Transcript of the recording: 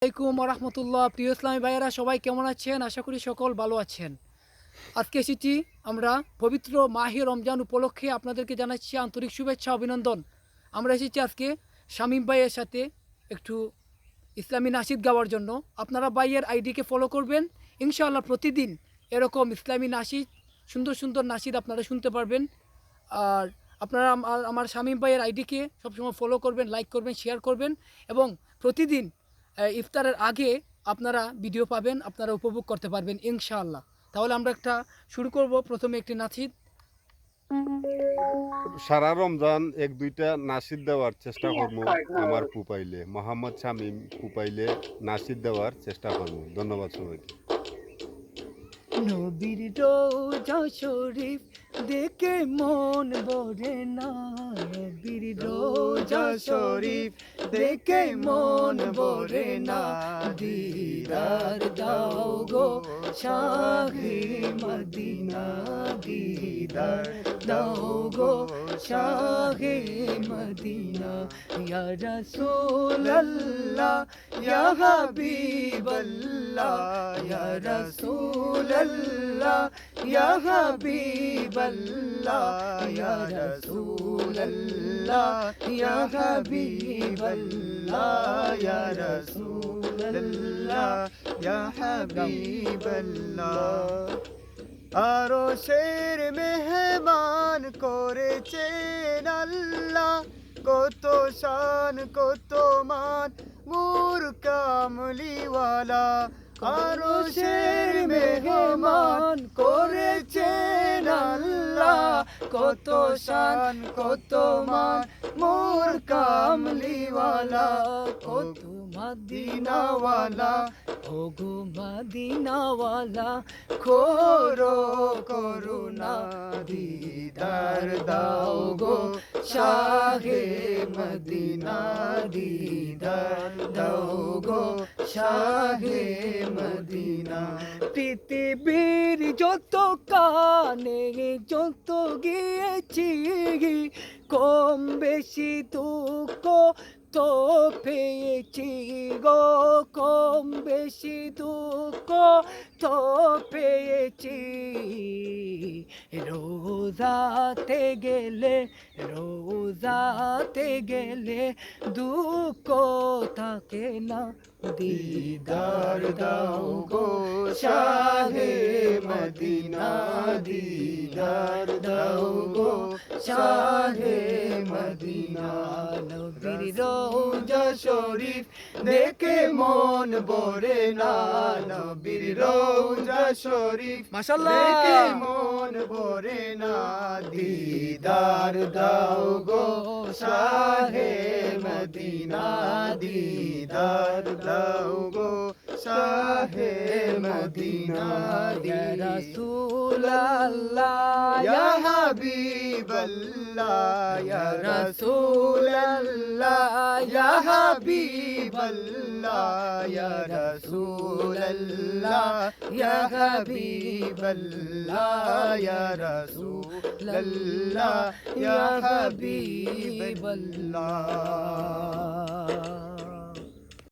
আসসালামাইকুম রহমতুল্লাহ। প্রিয় ইসলামী ভাইয়েরা সবাই কেমন আছেন? আশা করি সকল ভালো আছেন। আজকে এসেছি আমরা পবিত্র মাহে রমজান উপলক্ষে আপনাদেরকে জানাচ্ছি আন্তরিক শুভেচ্ছা অভিনন্দন। আমরা এসেছি আজকে শামীম ভাইয়ের সাথে একটু ইসলামী নাশিদ গাওয়ার জন্য। আপনারা ভাইয়ের আইডিকে ফলো করবেন, ইনশাআল্লাহ প্রতিদিন এরকম ইসলামী নাশিদ, সুন্দর সুন্দর নাশিদ আপনারা শুনতে পারবেন। আর আপনারা আমার শামীম ভাইয়ের আইডিকে সবসময় ফলো করবেন, লাইক করবেন, শেয়ার করবেন এবং প্রতিদিন ইফতারের আগে আপনারা ভিডিও পাবেন, আপনারা উপভোগ করতে পারবেন ইনশাআল্লাহ। তাহলে আমরা একটা শুরু করব। প্রথমে একটি নাশিদ। সারা রমজান এক দুইটা নাশিদ দেওয়ার চেষ্টা করবো আমার পুপাইলে, মোহাম্মদ শামীম পুপাইলে নাশিদ দেওয়ার চেষ্টা করবো। ধন্যবাদ সবাইকে। নবীর রোজা শরীফ দেখে মন ভরে না, নবীর রোজা শরীফ দেখে মন ভরে না, দিদার দাও গো শাহে মদিনা, দিদার দাও গো শাহে মদিনা। ইয়া রাসূলুল্লাহ ইয়া হাবিবাল্লাহ, ইয়া রাসূলুল্লাহ ইয়া হাবিবাল্লাহ, ইয়া রাসূলুল্লাহ ইয়া হাবিবাল্লাহ, ইয়া রাসূলুল্লাহ ইয়া হাবিবাল্লাহ। আরশের মেহমান করেছেন আল্লাহ, কত শান কত মান নূর কামলিওয়ালা। আরশের মেহমান করেছেন আল্লাহ, কত শান কত মান মোর কামলিওয়ালা। কত মদিনাওয়ালা ও গো মদিনাওয়ালা, খোরো করুণা দিদার দাও গো শাহে মদিনা, দিদার দাও গো শাহে মদিনা। পৃথিবীর যত কানে যত গিয়েছি, কম বেশি দুঃখ তো পেয়েছি গো, কম বেশি দুঃখ তো পেয়েছি। রোজাতে গেলে রোজাতে গেলে দুঃখ থাকে না, দিদার দাও গো শাহে মদিনা, দিদার দাও গো শাহে মদিনা। নবীর রোজা শরীফ দেখে মন ভরে না, নবীর রোজা শরীফ মাশাআল্লাহ দেখে মন ভরে না, দিদার দাও গো শাহে মদিনা, দিদার দাও গো শাহে মদিনা। ইয়া রাসূলুল্লাহ ইয়া হাবিবাল্লাহ, ইয়া রাসূলুল্লাহ ইয়া হাবিবাল্লাহ, ইয়া রাসূলুল্লাহ ইয়া হাবিবাল্লাহ, ইয়া রাসূলুল্লাহ ইয়া হাবিবাল্লাহ।